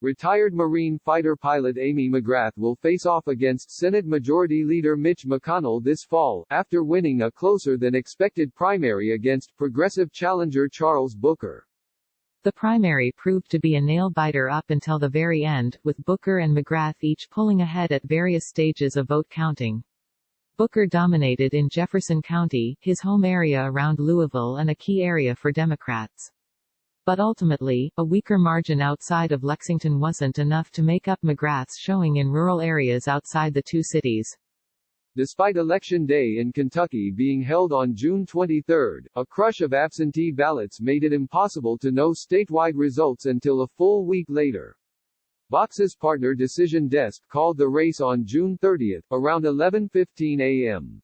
Retired Marine fighter pilot Amy McGrath will face off against Senate Majority Leader Mitch McConnell this fall, after winning a closer-than-expected primary against progressive challenger Charles Booker. The primary proved to be a nail-biter up until the very end, with Booker and McGrath each pulling ahead at various stages of vote counting. Booker dominated in Jefferson County, his home area around Louisville and a key area for Democrats. But ultimately, a weaker margin outside of Lexington wasn't enough to make up McGrath's showing in rural areas outside the two cities. Despite Election Day in Kentucky being held on June 23, a crush of absentee ballots made it impossible to know statewide results until a full week later. Vox's partner Decision Desk called the race on June 30, around 11:15 a.m.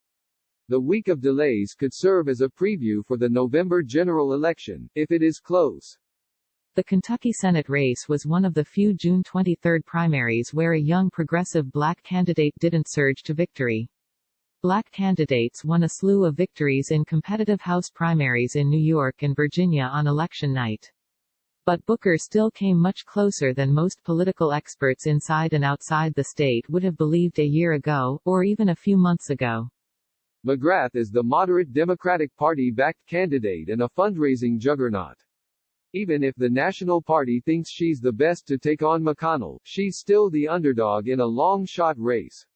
The week of delays could serve as a preview for the November general election, if it is close. The Kentucky Senate race was one of the few June 23 primaries where a young progressive black candidate didn't surge to victory. Black candidates won a slew of victories in competitive House primaries in New York and Virginia on election night. But Booker still came much closer than most political experts inside and outside the state would have believed a year ago, or even a few months ago. McGrath is the moderate Democratic Party-backed candidate and a fundraising juggernaut. Even if the National Party thinks she's the best to take on McConnell, she's still the underdog in a long-shot race.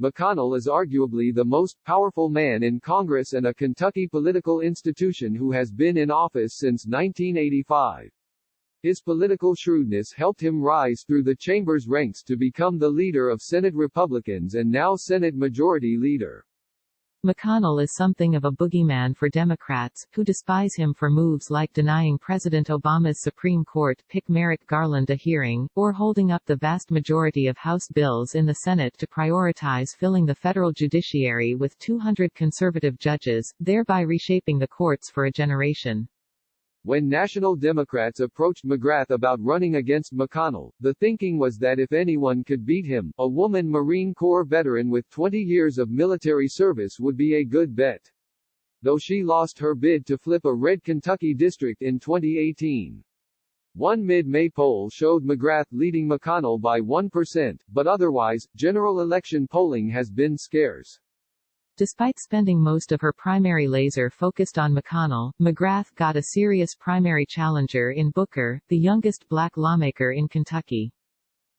McConnell is arguably the most powerful man in Congress and a Kentucky political institution who has been in office since 1985. His political shrewdness helped him rise through the chamber's ranks to become the leader of Senate Republicans and now Senate Majority Leader. McConnell is something of a boogeyman for Democrats, who despise him for moves like denying President Obama's Supreme Court pick Merrick Garland a hearing, or holding up the vast majority of House bills in the Senate to prioritize filling the federal judiciary with 200 conservative judges, thereby reshaping the courts for a generation. When national Democrats approached McGrath about running against McConnell, the thinking was that if anyone could beat him, a woman Marine Corps veteran with 20 years of military service would be a good bet. Though she lost her bid to flip a red Kentucky district in 2018. One mid-May poll showed McGrath leading McConnell by 1%, but otherwise, general election polling has been scarce. Despite spending most of her primary laser focused on McConnell, McGrath got a serious primary challenger in Booker, the youngest black lawmaker in Kentucky.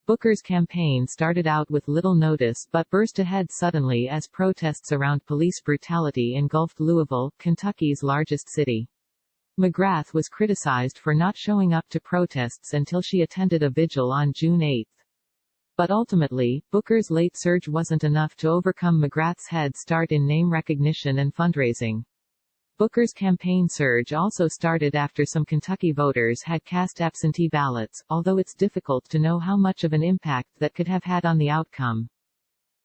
Booker's campaign started out with little notice but burst ahead suddenly as protests around police brutality engulfed Louisville, Kentucky's largest city. McGrath was criticized for not showing up to protests until she attended a vigil on June 8. But ultimately, Booker's late surge wasn't enough to overcome McGrath's head start in name recognition and fundraising. Booker's campaign surge also started after some Kentucky voters had cast absentee ballots, although it's difficult to know how much of an impact that could have had on the outcome.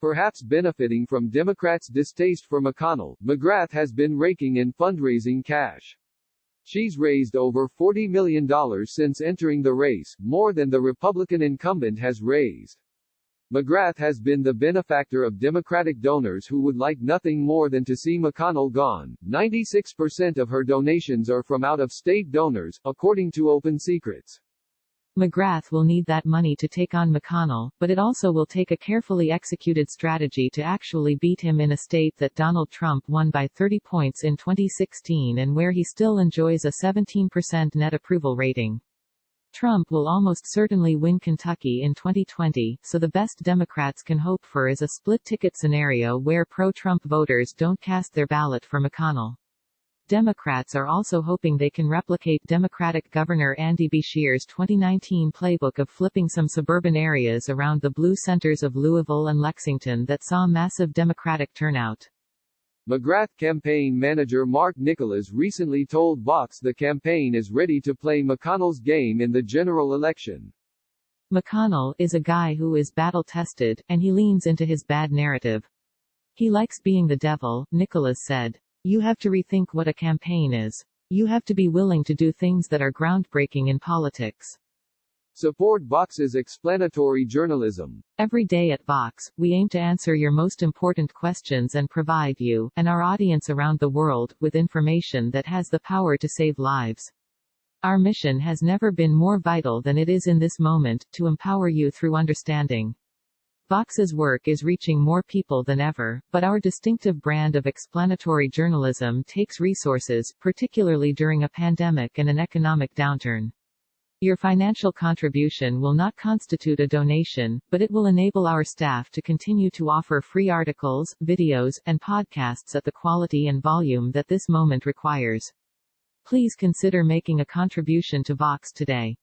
Perhaps benefiting from Democrats' distaste for McConnell, McGrath has been raking in fundraising cash. She's raised over $40 million since entering the race, more than the Republican incumbent has raised. McGrath has been the benefactor of Democratic donors who would like nothing more than to see McConnell gone. 96% of her donations are from out-of-state donors, according to Open Secrets. McGrath will need that money to take on McConnell, but it also will take a carefully executed strategy to actually beat him in a state that Donald Trump won by 30 points in 2016 and where he still enjoys a 17% net approval rating. Trump will almost certainly win Kentucky in 2020, so the best Democrats can hope for is a split-ticket scenario where pro-Trump voters don't cast their ballot for McConnell. Democrats are also hoping they can replicate Democratic Governor Andy Beshear's 2019 playbook of flipping some suburban areas around the blue centers of Louisville and Lexington that saw massive Democratic turnout. McGrath campaign manager Mark Nicholas recently told Vox the campaign is ready to play McConnell's game in the general election. McConnell is a guy who is battle-tested, and he leans into his bad narrative. He likes being the devil, Nicholas said. You have to rethink what a campaign is. You have to be willing to do things that are groundbreaking in politics. Support Vox's explanatory journalism. Every day at Vox, we aim to answer your most important questions and provide you, and our audience around the world, with information that has the power to save lives. Our mission has never been more vital than it is in this moment, to empower you through understanding. Vox's work is reaching more people than ever, but our distinctive brand of explanatory journalism takes resources, particularly during a pandemic and an economic downturn. Your financial contribution will not constitute a donation, but it will enable our staff to continue to offer free articles, videos, and podcasts at the quality and volume that this moment requires. Please consider making a contribution to Vox today.